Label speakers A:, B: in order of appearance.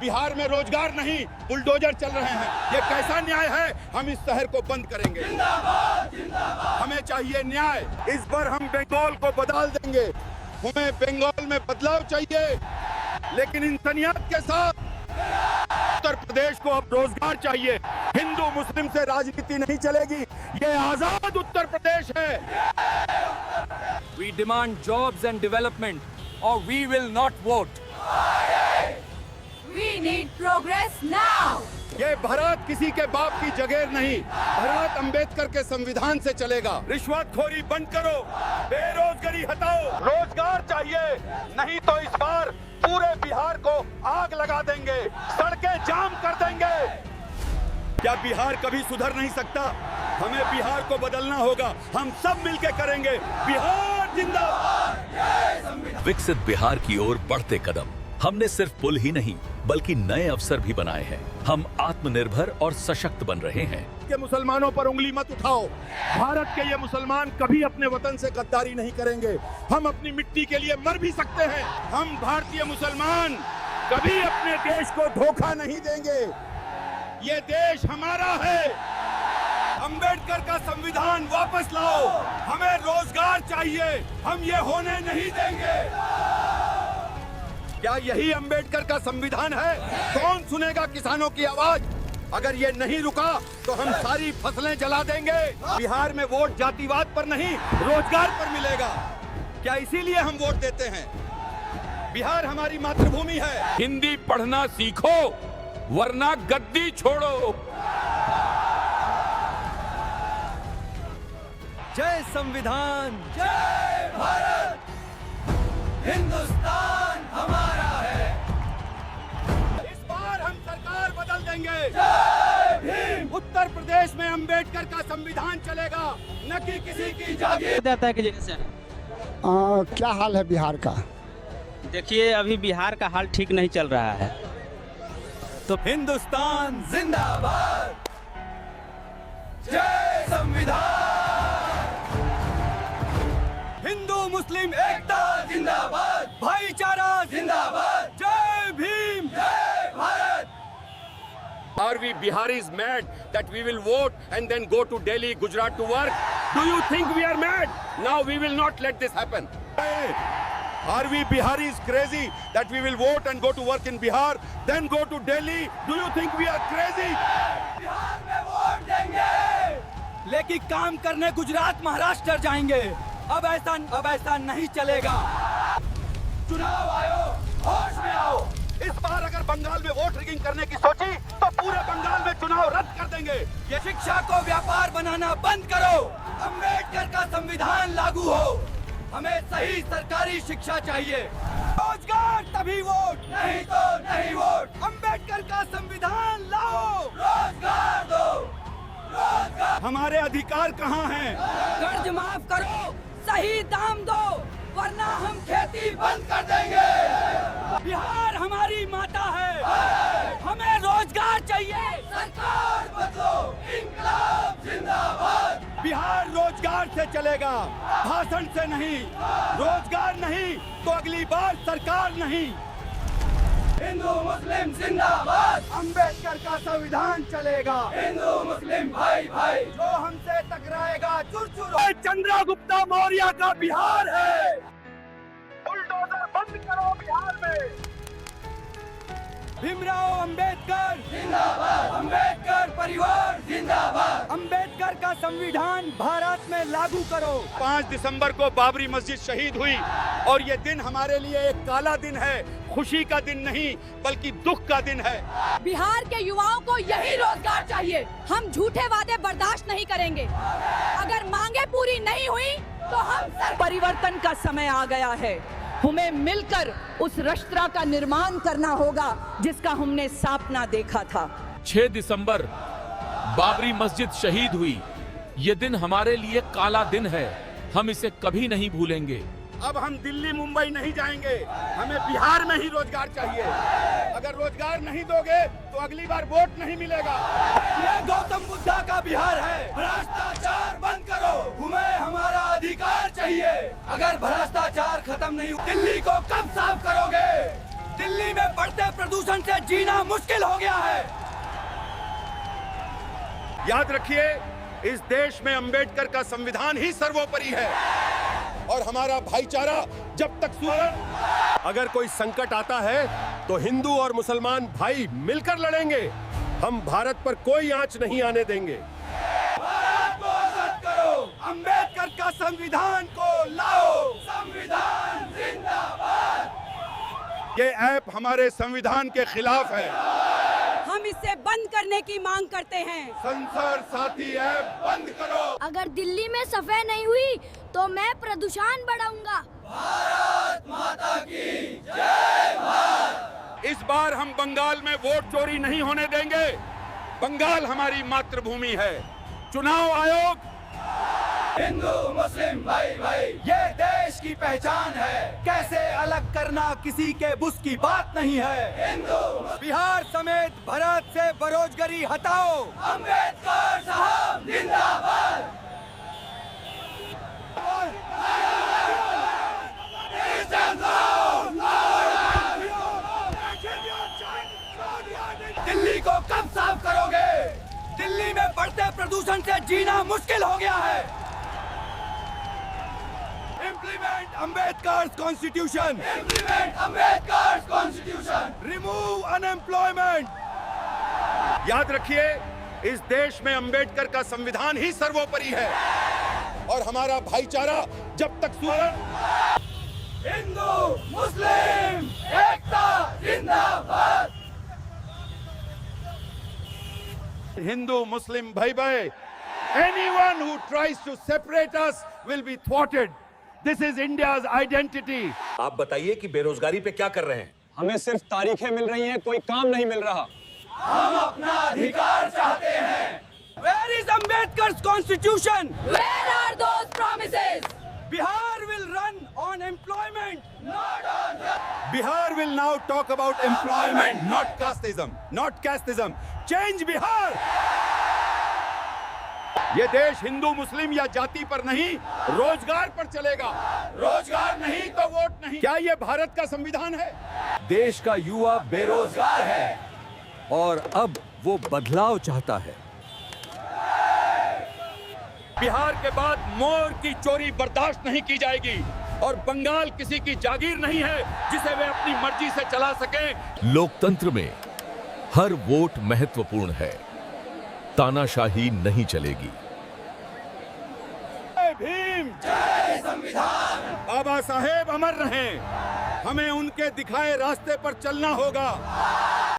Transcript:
A: बिहार में रोजगार नहीं, बुलडोजर चल रहे हैं। ये कैसा न्याय है? हम इस शहर को बंद करेंगे। जिंदाबाद, जिंदाबाद। हमें चाहिए न्याय। इस बार हम बंगाल को बदल देंगे। हमें बंगाल में बदलाव चाहिए, लेकिन इंसानियत के साथ। उत्तर प्रदेश को अब रोजगार चाहिए। हिंदू मुस्लिम से राजनीति नहीं चलेगी। ये आजाद उत्तर प्रदेश है।
B: We demand jobs and development, or we will not vote.
C: We need progress now.
A: ये भारत किसी के बाप की जगह नहीं, भारत अंबेडकर के संविधान से चलेगा। रिश्वतखोरी बंद करो, बेरोजगारी हटाओ, रोजगार चाहिए, नहीं तो इस बार पूरे बिहार को आग लगा देंगे, सड़कें जाम कर देंगे। क्या बिहार कभी सुधर नहीं सकता? हमें बिहार को बदलना होगा। हम सब मिलकर करेंगे। बिहार जिंदाबाद।
D: विकसित बिहार की ओर बढ़ते कदम। हमने सिर्फ पुल ही नहीं बल्कि नए अवसर भी बनाए हैं। हम आत्मनिर्भर और सशक्त बन रहे हैं।
A: के मुसलमानों पर उंगली मत उठाओ। भारत के ये मुसलमान कभी अपने वतन से गद्दारी नहीं करेंगे। हम अपनी मिट्टी के लिए मर भी सकते हैं। हम भारतीय मुसलमान कभी अपने देश को धोखा नहीं देंगे। ये देश हमारा है। अंबेडकर का संविधान वापस लाओ। हमें रोजगार चाहिए, हम ये होने नहीं देंगे। क्या यही अंबेडकर का संविधान है? कौन सुनेगा किसानों की आवाज? अगर ये नहीं रुका तो हम सारी फसलें जला देंगे। बिहार में वोट जातिवाद पर नहीं, रोजगार पर मिलेगा। क्या इसीलिए हम वोट देते हैं? बिहार हमारी मातृभूमि है।
B: हिंदी पढ़ना सीखो, वरना गद्दी छोड़ो।
E: जय संविधान,
C: जय भारत, हिंदुस्तान हमारा है।
A: इस बार हम सरकार बदल देंगे।
C: जय भीम।
A: उत्तर प्रदेश में अंबेडकर का संविधान चलेगा, न कि किसी की जागीर।
F: देता है कि जैसे
G: क्या हाल है बिहार का?
F: देखिए, अभी बिहार का हाल ठीक नहीं चल रहा है।
E: तो हिंदुस्तान
C: जिंदाबाद। जय संविधान।
E: हिंदू मुस्लिम
C: एकता जिंदाबाद।
E: भाईचारा
C: जिंदाबाद।
E: जय भीम,
C: जय Bharat.
A: Are we Biharis mad that we will vote and then go to Delhi, Gujarat to work? Do you think we are mad? No, we will not let this happen. Are we Biharis crazy that we will vote and go to work in Bihar, then go to Delhi? Do you think we are crazy?
C: Bihar में vote देंगे,
E: लेकिन काम करने गुजरात महाराष्ट्र जाएंगे। अब ऐसा नहीं चलेगा।
C: चुनाव आयोग होश में आओ।
A: इस बार अगर बंगाल में वोट रिगिंग करने की सोची तो पूरे बंगाल में चुनाव रद्द कर देंगे।
E: ये शिक्षा को व्यापार बनाना बंद करो।
C: अंबेडकर का संविधान लागू हो।
E: हमें सही सरकारी शिक्षा चाहिए। रोजगार तभी वोट,
C: नहीं तो नहीं वोट।
E: अंबेडकर का संविधान लाओ।
C: रोजगार दो, रोजगार।
A: हमारे अधिकार कहाँ हैं?
C: कर्ज माफ करो, सही दाम दो, वरना हम खेती बंद कर देंगे।
E: बिहार हमारी माता है, हमें रोजगार चाहिए।
C: सरकार बदलो, इंकलाब जिंदाबाद।
A: बिहार रोजगार से चलेगा, भाषण से नहीं। रोजगार नहीं तो अगली बार सरकार नहीं।
C: हिंदू मुस्लिम जिंदाबाद।
A: अंबेडकर का संविधान चलेगा।
C: हिंदू मुस्लिम भाई भाई।
A: जो हमसे टकराएगा चुर-चुर। चंद्रगुप्ता मौर्य का बिहार है। बुलडोजर बंद करो बिहार में।
E: भीमराव अंबेडकर
C: जिंदाबाद। अंबेडकर परिवार जिंदाबाद।
E: अंबेडकर का संविधान भारत में लागू करो।
A: 5 दिसंबर को बाबरी मस्जिद शहीद हुई और ये दिन हमारे लिए एक काला दिन है। खुशी का दिन नहीं बल्कि दुख का दिन है।
H: बिहार के युवाओं को यही रोजगार चाहिए। हम झूठे वादे बर्दाश्त नहीं करेंगे। अगर मांगे पूरी नहीं हुई तो हम
I: परिवर्तन का समय आ गया है। हमें मिलकर उस राष्ट्र का निर्माण करना होगा जिसका हमने सपना देखा था।
B: 6 दिसंबर बाबरी मस्जिद शहीद हुई। ये दिन हमारे लिए काला दिन है। हम इसे कभी नहीं भूलेंगे।
A: अब हम दिल्ली मुंबई नहीं जाएंगे। हमें बिहार में ही रोजगार चाहिए। अगर रोजगार नहीं दोगे तो अगली बार वोट नहीं मिलेगा।
C: ये गौतम बुद्धा का बिहार है। भ्रष्टाचार बंद करो, हमें हमारा अधिकार चाहिए। अगर भ्रष्टाचार खत्म नहीं, दिल्ली को कब साफ करोगे?
E: दिल्ली में बढ़ते प्रदूषण से जीना मुश्किल हो गया है।
A: याद रखिए, इस देश में अंबेडकर का संविधान ही सर्वोपरि है और हमारा भाईचारा जब तक अगर कोई संकट आता है तो हिंदू और मुसलमान भाई मिलकर लड़ेंगे। हम भारत पर कोई आंच नहीं आने देंगे। भारत को आजाद करो, अंबेडकर का संविधान को लाओ, संविधान जिंदाबाद। ये ऐप हमारे संविधान के खिलाफ है।
H: हम इसे बंद करने की मांग करते हैं।
A: संसार साथी ऐप बंद करो।
H: अगर दिल्ली में सफाई नहीं हुई तो मैं प्रदूषण बढ़ाऊंगा।
A: भारत माता की जय भारत। इस बार हम बंगाल में वोट चोरी नहीं होने देंगे। बंगाल हमारी मातृभूमि है। चुनाव आयोग
E: हिंदू मुस्लिम भाई भाई ये देश की पहचान है। कैसे अलग करना किसी के बस की बात नहीं है। हिंदू बिहार समेत भारत से बेरोजगारी हटाओ। अम्बेडकर साहब जिंदाबाद। दिल्ली को कब साफ करोगे? दिल्ली में बढ़ते प्रदूषण से जीना मुश्किल हो गया है। Implement Ambedkar's Constitution. Implement Ambedkar's Constitution. Remove unemployment.
A: याद रखिए, इस देश में अंबेडकर का संविधान ही सर्वोपरि है और हमारा भाईचारा जब तक
E: हिंदू मुस्लिम एकता जिंदाबाद।
A: हिंदू मुस्लिम भाई भाई, anyone who tries to separate us will be thwarted. This is India's identity.
J: आप बताइए कि बेरोजगारी पे क्या कर रहे हैं?
K: हमें सिर्फ तारीखें मिल रही हैं, कोई काम नहीं मिल रहा।
E: हम अपना अधिकार चाहते हैं। Where is Ambedkar's Constitution?
C: Where are those promises?
E: Bihar will run on employment, not on
A: Bihar will now talk about employment, not casteism, not casteism. Change Bihar. ये देश हिंदू मुस्लिम या जाति पर नहीं, रोजगार पर चलेगा। रोजगार नहीं तो वोट नहीं। क्या ये भारत का संविधान है?
E: देश का युवा बेरोजगार है और अब वो बदलाव चाहता है।
A: बिहार के बाद मोर की चोरी बर्दाश्त नहीं की जाएगी और बंगाल किसी की जागीर नहीं है जिसे वे अपनी मर्जी से चला सकें।
D: लोकतंत्र में हर वोट महत्वपूर्ण है। तानाशाही नहीं चलेगी।
A: जय भीम, जय संविधान। बाबा साहेब अमर रहें। हमें उनके दिखाए रास्ते पर चलना होगा।